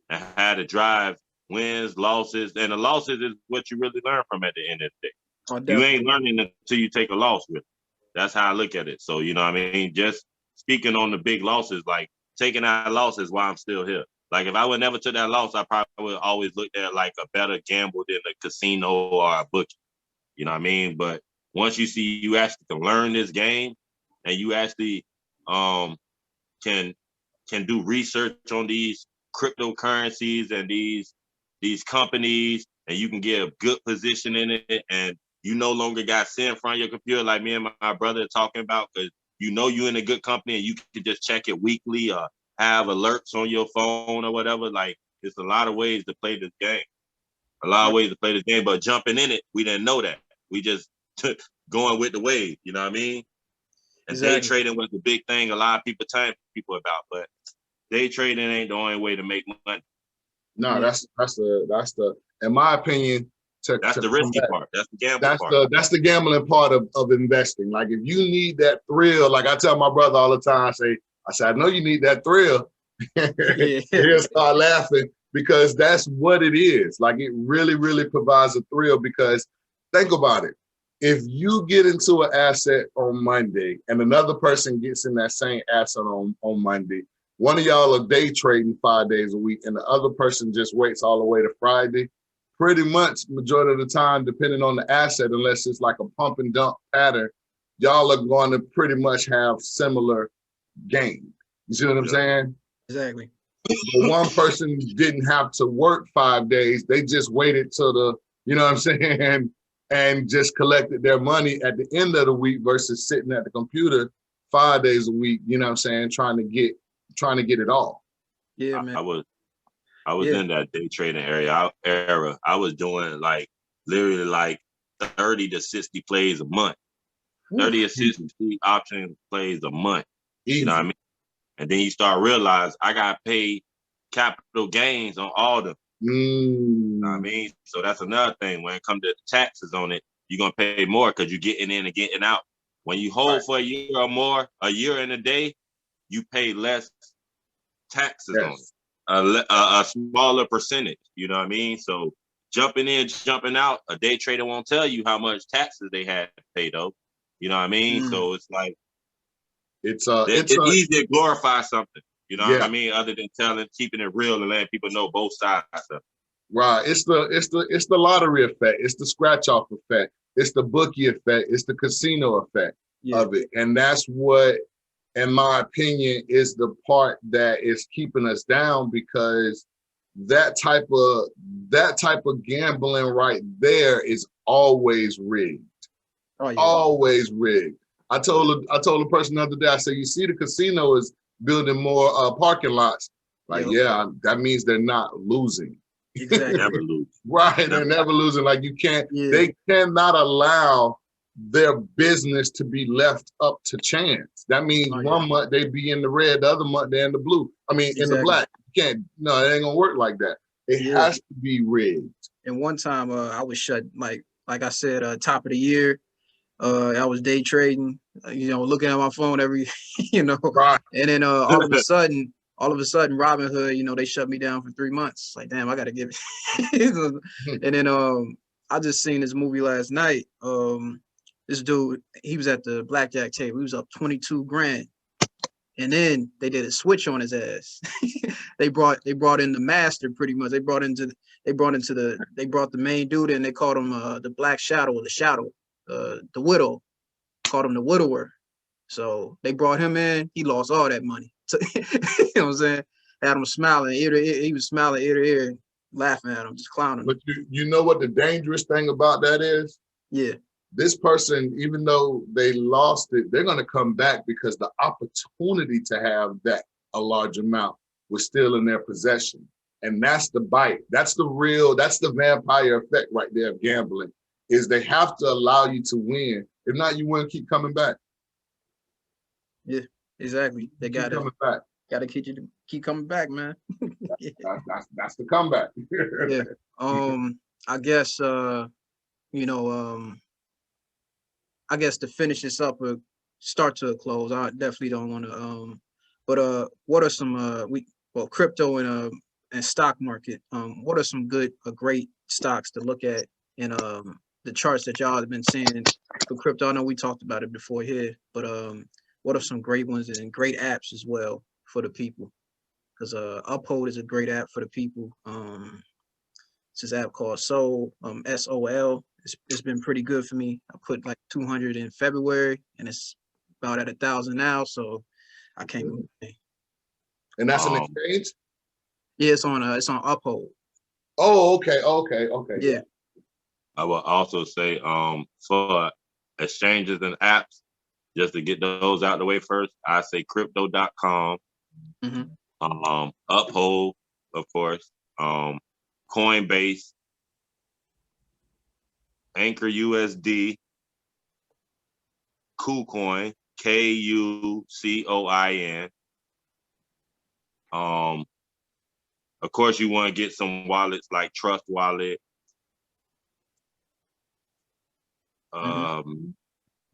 and have to drive wins, losses, and the losses is what you really learn from at the end of the day. Oh, you ain't learning until you take a loss with it. That's how I look at it. So, you know what I mean? Just speaking on the big losses, like taking that loss is why I'm still here. Like if I would never took that loss, I probably would always look at like a better gamble than a casino or a bookie. You know what I mean? But once you see you actually can learn this game and you actually can do research on these cryptocurrencies and these companies, and you can get a good position in it, and you no longer got sit in front of your computer like me and my brother are talking about, because you know you're in a good company and you can just check it weekly or have alerts on your phone or whatever. Like it's a lot of ways to play this game. But jumping in it, we didn't know that. We just going with the wave, you know what I mean? And day trading was the big thing a lot of people telling people about, but day trading ain't the only way to make money. No, that's the in my opinion, that's the risky part. That's the gambling part. That's the gambling part of investing. Like if you need that thrill, like I tell my brother all the time, I say, I know you need that thrill. He'll start laughing, because that's what it is. Like it really, really provides a thrill, because think about it. If you get into an asset on Monday and another person gets in that same asset on Monday, one of y'all are day trading 5 days a week and the other person just waits all the way to Friday, pretty much majority of the time, depending on the asset, unless it's like a pump and dump pattern, y'all are going to pretty much have similar gain. You see what I'm saying? Exactly. The one person didn't have to work 5 days. They just waited till the, you know what I'm saying, and just collected their money at the end of the week versus sitting at the computer 5 days a week, you know what I'm saying, trying to get it all. Yeah, man. I was in that day trading era. I was doing like literally like 30 to 60 plays a month. 30 or 60 option plays a month. Easy. You know what I mean? And then you start realize I got paid capital gains on all them. You know what I mean? So that's another thing. When it comes to taxes on it, you're gonna pay more because you're getting in and getting out. When you hold for a year or more, a year and a day, you pay less taxes on Yes. it, a smaller percentage. You know what I mean? So jumping in, jumping out, a day trader won't tell you how much taxes they had to pay though. You know what I mean? Mm. So it's like It's it's easy to glorify something. You know what I yeah. mean? Other than keeping it real and letting people know both sides of it. Right. It's the lottery effect. It's the scratch off effect. It's the bookie effect. It's the casino effect Yeah. of it. And that's what, in my opinion, is the part that is keeping us down, because that type of gambling right there is always rigged. Oh yeah. Always rigged. I told the person the other day, I said, you see, the casino is building more parking lots. Like, Yep. yeah, that means they're not losing. Exactly. Never lose. Right, they're never losing. Like, you can't, Yeah. they cannot allow their business to be left up to chance. That means Oh, yeah. one month they be in the red, the other month they're in the blue. I mean, in the Exactly. black. You can't, no, it ain't gonna work like that. It Yeah. has to be rigged. And one time, I was shut, like I said, top of the year, I was day trading, looking at my phone every, Right. and then all of a sudden, Robinhood, they shut me down for 3 months. Like, damn, I gotta give it. And then I just seen this movie last night. This dude, he was at the blackjack table. He was up 22 grand. And then they did a switch on his ass. They brought in the master pretty much. They brought the main dude in. They called him the Black Shadow, or the Shadow, the widow. Called him the widower. So they brought him in. He lost all that money. So, you know what I'm saying? Had him smiling ear to ear. He was smiling ear to ear, laughing at him, just clowning him. But you know what the dangerous thing about that is? Yeah. This person, even though they lost it, they're going to come back because the opportunity to have a large amount was still in their possession. And that's the bite. That's the vampire effect right there of gambling, is they have to allow you to win. If not, you won't keep coming back. Yeah, exactly. They got coming back. Got to keep coming back, man. That's the comeback. Yeah. I guess I guess to finish this up or start to a close, I definitely don't want to but what are some crypto and stock market, what are some great stocks to look at in the charts that y'all have been seeing for crypto? I know we talked about it before here, but what are some great ones and great apps as well for the people? Because Uphold is a great app for the people. It's this app called Sol, SOL. It's been pretty good for me. I put like 200 in February, and it's about at 1,000 now. So I can't complain. And that's an exchange? Yeah, it's on Uphold. Oh, okay. Yeah. I will also say, for exchanges and apps, just to get those out the way first, I say crypto.com, Uphold, of course, Coinbase, Anchor USD, KuCoin, KuCoin. Of course, you want to get some wallets like Trust Wallet.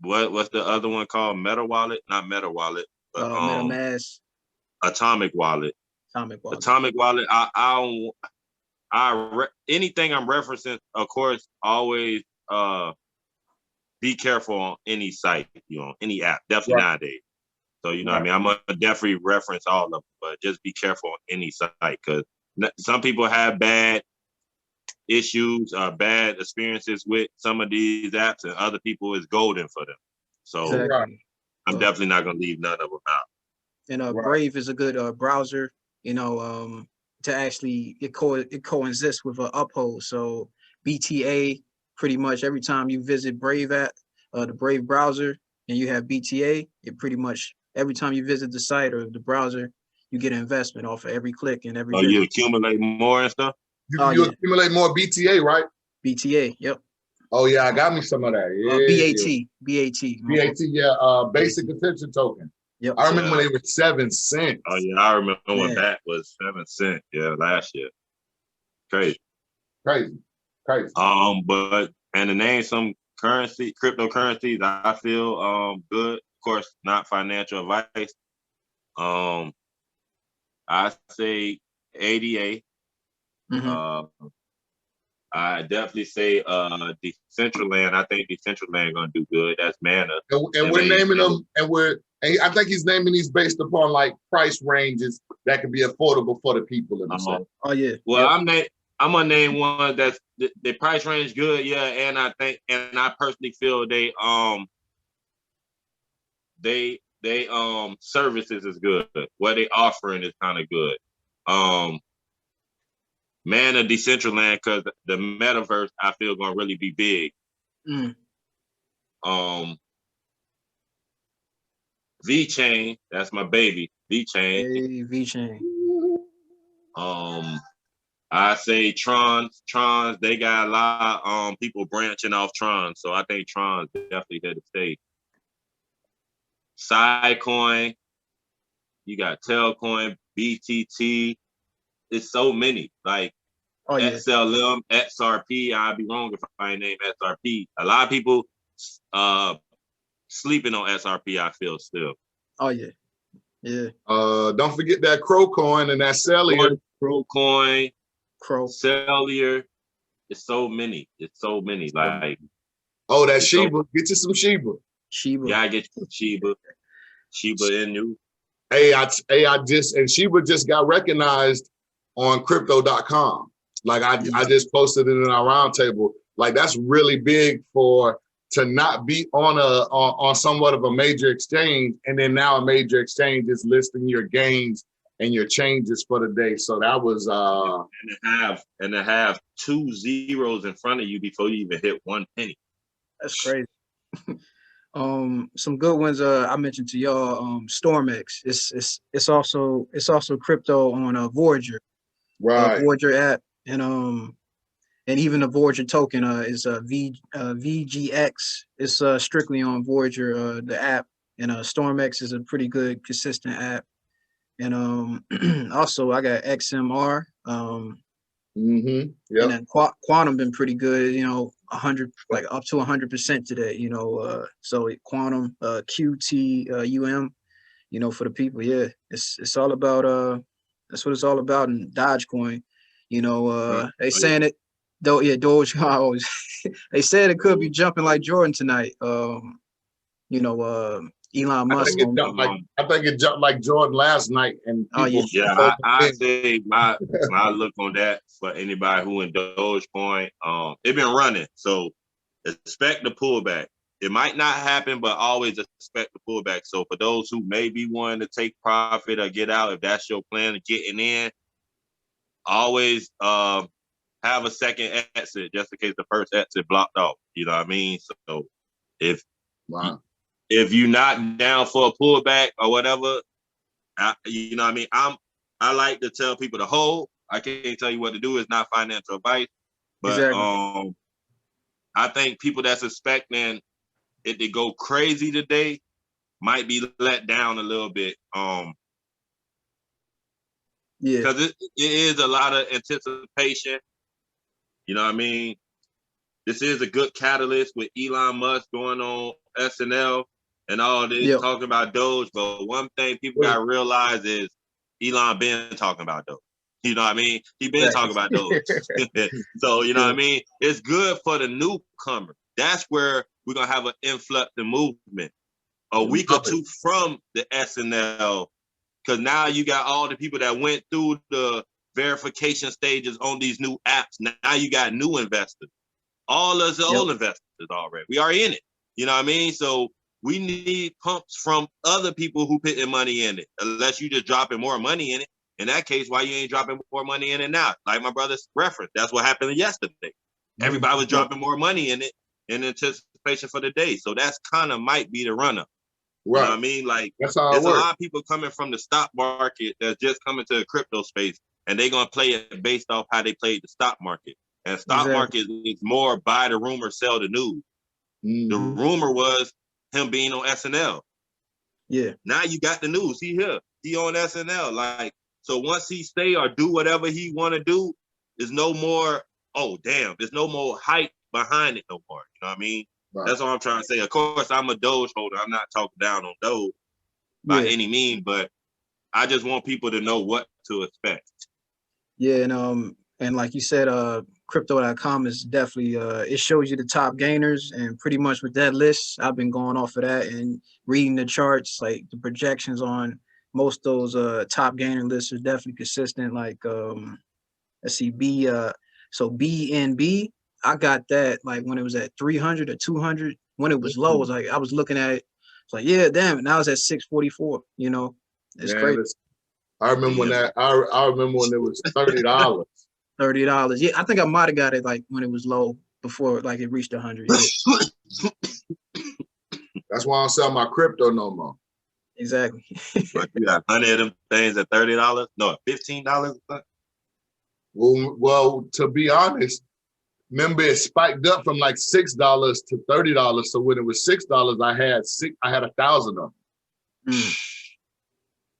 What's the other one called? Meta Wallet? Not Meta Wallet, but MetaMask. Atomic Wallet. Atomic Wallet. Anything I'm referencing, of course, always be careful on any site, any app, definitely nowadays. So, what I mean? I'm going to definitely reference all of them, but just be careful on any site, because some people have bad issues, bad experiences with some of these apps, and other people is golden for them. So exactly. I'm definitely not going to leave none of them out. And Brave is a good browser, to actually, it coexists with Uphold. So BTA, pretty much every time you visit Brave app, the Brave browser, and you have BTA, it pretty much every time you visit the site or the browser, you get an investment off of every click and every. You accumulate more and stuff. You accumulate more BTA, right? BTA, yep. Oh yeah, I got me some of that. BAT. Yeah. Basic attention token. Yep. I remember when they were 7 cents. Oh yeah, I remember when that was 7 cents. Yeah, last year. Crazy. But and to name some cryptocurrencies, I feel good. Of course, not financial advice. I say ADA. Mhm. I definitely say Decentraland. I think Decentraland gonna do good. That's Mana. And we're naming them, and I think he's naming these based upon like price ranges that can be affordable for the people in the set. Oh yeah. Well, Yep. I'm gonna name one that's the price range good, yeah, and I personally feel they services is good. What they offering is kind of good. Mana Decentraland, because the metaverse I feel gonna really be big. Mm. VeChain, that's my baby. VeChain. Hey, VeChain. I say Trons, they got a lot people branching off Tron. So I think Tron's definitely here to stay. Sidecoin, you got Tailcoin, BTT. It's so many. Like Oh yeah. XLM, XRP. I'd be wrong if I name XRP. A lot of people sleeping on XRP, I feel still. Oh yeah. Yeah. Don't forget that Crow coin and that Cellier. Crow coin, Crow. Cellier. It's so many. It's so many. Like, oh, that Shiba. So, get you some Shiba. Shiba. Yeah, I get you Shiba. Shiba Inu. And Shiba just got recognized on crypto.com. Like I just posted it in our roundtable. Like that's really big to not be on somewhat of a major exchange, and then now a major exchange is listing your gains and your changes for the day. So that was and to have 2 zeros in front of you before you even hit 1 penny. That's crazy. Some good ones I mentioned to y'all. StormX. It's also crypto on Voyager. Right. Voyager app, and even the Voyager token is VGX. It's strictly on Voyager, the app, and StormX is a pretty good consistent app. And also I got XMR. Yeah. And then Quantum been pretty good. 100, like up to 100% today. So Quantum, QTUM. For the people, yeah, it's all about that's what it's all about in Dogecoin. They saying it though. Yeah, Doge. Always they said it could be jumping like Jordan tonight. Elon Musk. I think it jumped like Jordan last night. And people, I say my look on that for anybody who in Dogecoin. It been running, so expect the pullback. It might not happen, but always expect the pullback. So for those who may be wanting to take profit or get out, if that's your plan of getting in, always have a second exit just in case the first exit blocked off. You know what I mean? So if you're not down for a pullback or whatever, you know what I mean? I like to tell people to hold. I can't tell you what to do. It's not financial advice. But exactly. I think people that's expecting it to go crazy today might be let down a little bit. Because it is a lot of anticipation. You know what I mean? This is a good catalyst with Elon Musk going on SNL and all this, talking about Doge. But one thing people got to realize is Elon been talking about Doge. You know what I mean? He been talking about Doge. So, you know what I mean? It's good for the newcomer. That's where we're going to have an influx in movement. A week or two from the SNL, because now you got all the people that went through the verification stages on these new apps. Now you got new investors. All us old investors already. We are in it. You know what I mean? So we need pumps from other people who putting money in it, unless you just dropping more money in it. In that case, why you ain't dropping more money in it now? Like my brother's reference, that's what happened yesterday. Everybody was dropping more money in it in anticipation for the day. So that's kind of might be the runner. Right. You know what I mean? Like there's a lot of people coming from the stock market that's just coming to the crypto space, and they're gonna play it based off how they played the stock market. And stock market is more buy the rumor, sell the news. The rumor was him being on SNL. Yeah. Now you got the news. He here. He on SNL. Like, so once he stay or do whatever he want to do, there's no more, oh, damn, there's no more hype behind it no more. You know what I mean? Right. That's all I'm trying to say. Of course, I'm a Doge holder. I'm not talking down on Doge by any means, but I just want people to know what to expect. Yeah, and like you said, crypto.com is definitely it shows you the top gainers, and pretty much with that list, I've been going off of that and reading the charts, like the projections on most of those top gainer lists are definitely consistent. Like let's see, so BNB, I got that like when it was at 300 or 200. When it was low, it was like I was looking at it, it's like, yeah, damn it, now it's at 644, you know. It's crazy. I remember when I remember when it was $30. $30. Yeah, I think I might have got it like when it was low before like it reached 100. Yeah. That's why I don't sell my crypto no more. Exactly. But you got 100 of them things at $30? No, $15? Well, to be honest, remember it spiked up from like $6 to $30. So when it was $6, I had 1,000 of them.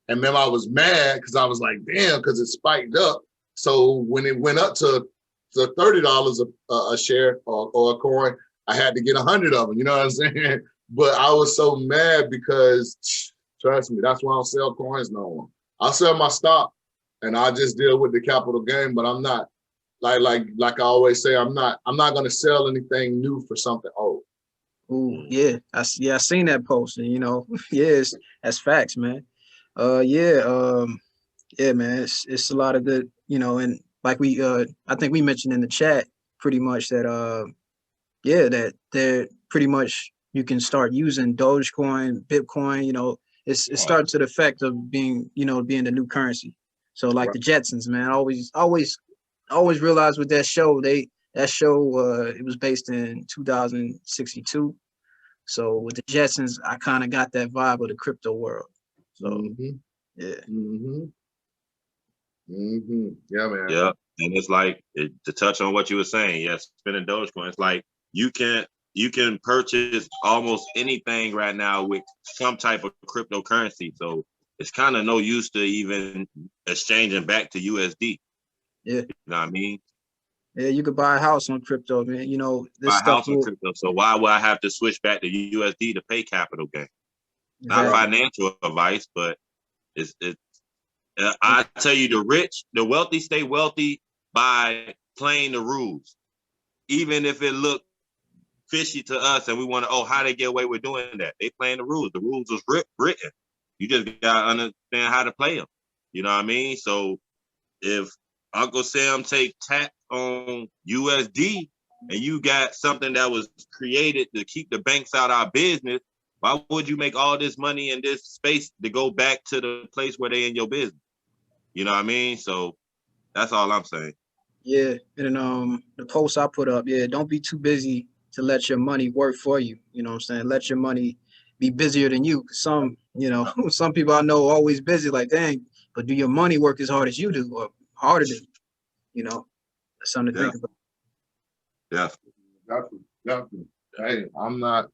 And then I was mad because I was like, damn, because it spiked up. So when it went up to $30 a share or a coin, I had to get 100 of them. You know what I'm saying? But I was so mad because, trust me, that's why I don't sell coins no more. I'll sell my stock and I just deal with the capital gain. But I'm not like I always say, I'm not going to sell anything new for something old. Ooh, yeah, I seen that post, and you know, yes, that's facts, man. Yeah, man, it's a lot of good, you know, and like I think we mentioned in the chat pretty much that that they're pretty much you can start using Dogecoin, Bitcoin, you know, it starts to the effect of being, you know, being the new currency. So like the Jetsons, man, always realized with that show, it was based in 2062. So with the Jetsons, I kind of got that vibe of the crypto world. So yeah. Yeah, man. Yeah. And it's like to touch on what you were saying, yes, spending Dogecoin. It's like you can purchase almost anything right now with some type of cryptocurrency. So it's kind of no use to even exchanging back to USD. Yeah. You know what I mean? Yeah, you could buy a house on crypto, man. You know, this stuff on crypto. So why would I have to switch back to USD to pay capital gain? Exactly. Not financial advice, but it's I tell you, the wealthy stay wealthy by playing the rules, even if it look fishy to us, and we want to, how they get away with doing that? They playing the rules. The rules was written. You just gotta understand how to play them. You know what I mean? So if Uncle Sam take tax on USD and you got something that was created to keep the banks out of our business, why would you make all this money in this space to go back to the place where they in your business? You know what I mean? So that's all I'm saying. Yeah, and the post I put up, don't be too busy to let your money work for you. You know what I'm saying? Let your money be busier than you. Some people I know are always busy, like, dang, but do your money work as hard as you do or harder than you? You know, that's something to think about. Yeah. Definitely. Hey, I'm not,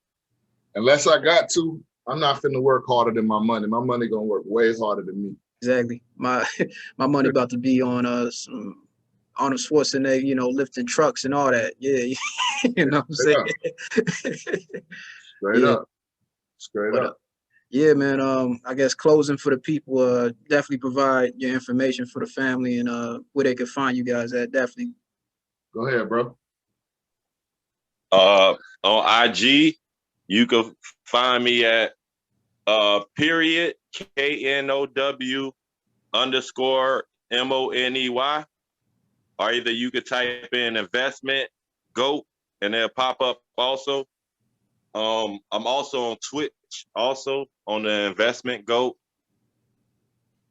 unless I got to, I'm not finna work harder than my money. My money gonna work way harder than me. Exactly. My money about to be on some Arnold Schwarzenegger, you know, lifting trucks and all that. Yeah. You know what I'm saying? Straight up. Yeah, man. I guess closing for the people, definitely provide your information for the family and where they can find you guys at. Definitely. Go ahead, bro. On IG, you can find me at period KNOW _ MONEY, or either you could type in investment GOAT and they'll pop up also. I'm also on Twitch, also on the investment GOAT,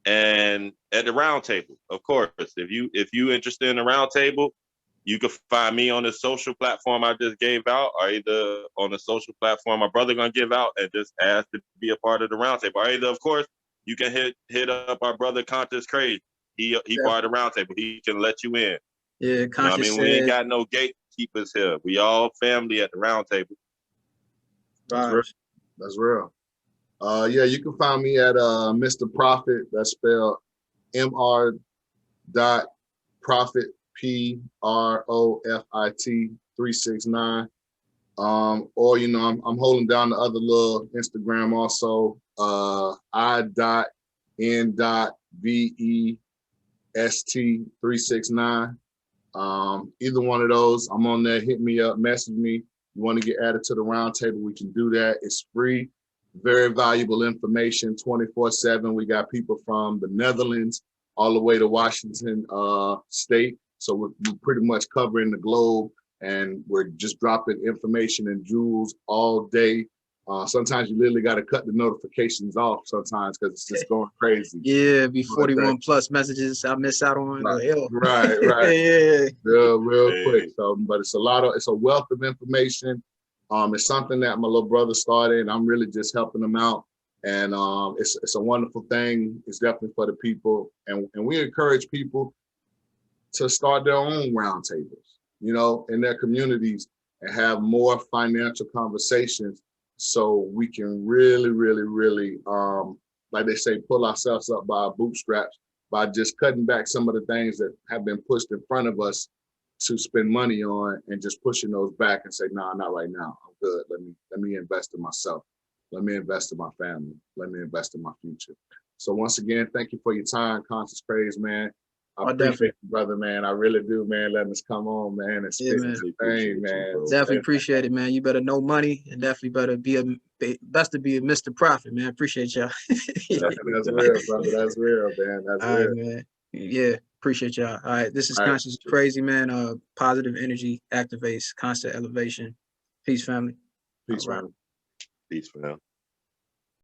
and at the round table, of course. If you interested in the round table, you can find me on the social platform I just gave out, or either on the social platform my brother gonna give out, and just ask to be a part of the round table. Or either, of course, you can hit up our brother Conscious Crazy. He part of the round table. He can let you in. Yeah, Conscious. You know what I mean, we ain't got no gatekeepers here. We all family at the round table. That's real. Yeah, you can find me at Mr. Profit. That's spelled MR. Profit PROFIT 369. Or I'm holding down the other little Instagram also. N.VEST369. Either one of those, I'm on there. Hit me up, message me. You want to get added to the roundtable, we can do that. It's free, very valuable information 24/7. We got people from the Netherlands all the way to Washington State. So we're pretty much covering the globe, and we're just dropping information and jewels all day. Sometimes you literally got to cut the notifications off sometimes because it's just going crazy. Yeah, be 41 plus messages I miss out on. Right. Yeah. Real quick. So, but it's a wealth of information. It's something that my little brother started, and I'm really just helping him out. And it's a wonderful thing. It's definitely for the people, and we encourage people to start their own roundtables, you know, in their communities, and have more financial conversations, so we can really, like they say, pull ourselves up by our bootstraps by just cutting back some of the things that have been pushed in front of us to spend money on, and just pushing those back and say, nah, not right now. I'm good. Let me invest in myself. Let me invest in my family. Let me invest in my future. So once again, thank you for your time, Conscious Craze, man. I appreciate you, brother, man. I really do, man. Letting us come on, man. And spit the thing, man. Definitely appreciate it, man. You better know money, and definitely better be best to be a Mr. Profit, man. Appreciate y'all. That's real, brother. That's real, man. That's all real. right, man. Yeah, appreciate y'all. All right, this is Conscious Crazy, man. Positive energy activates constant elevation. Peace, family. Peace, man. Peace, fam.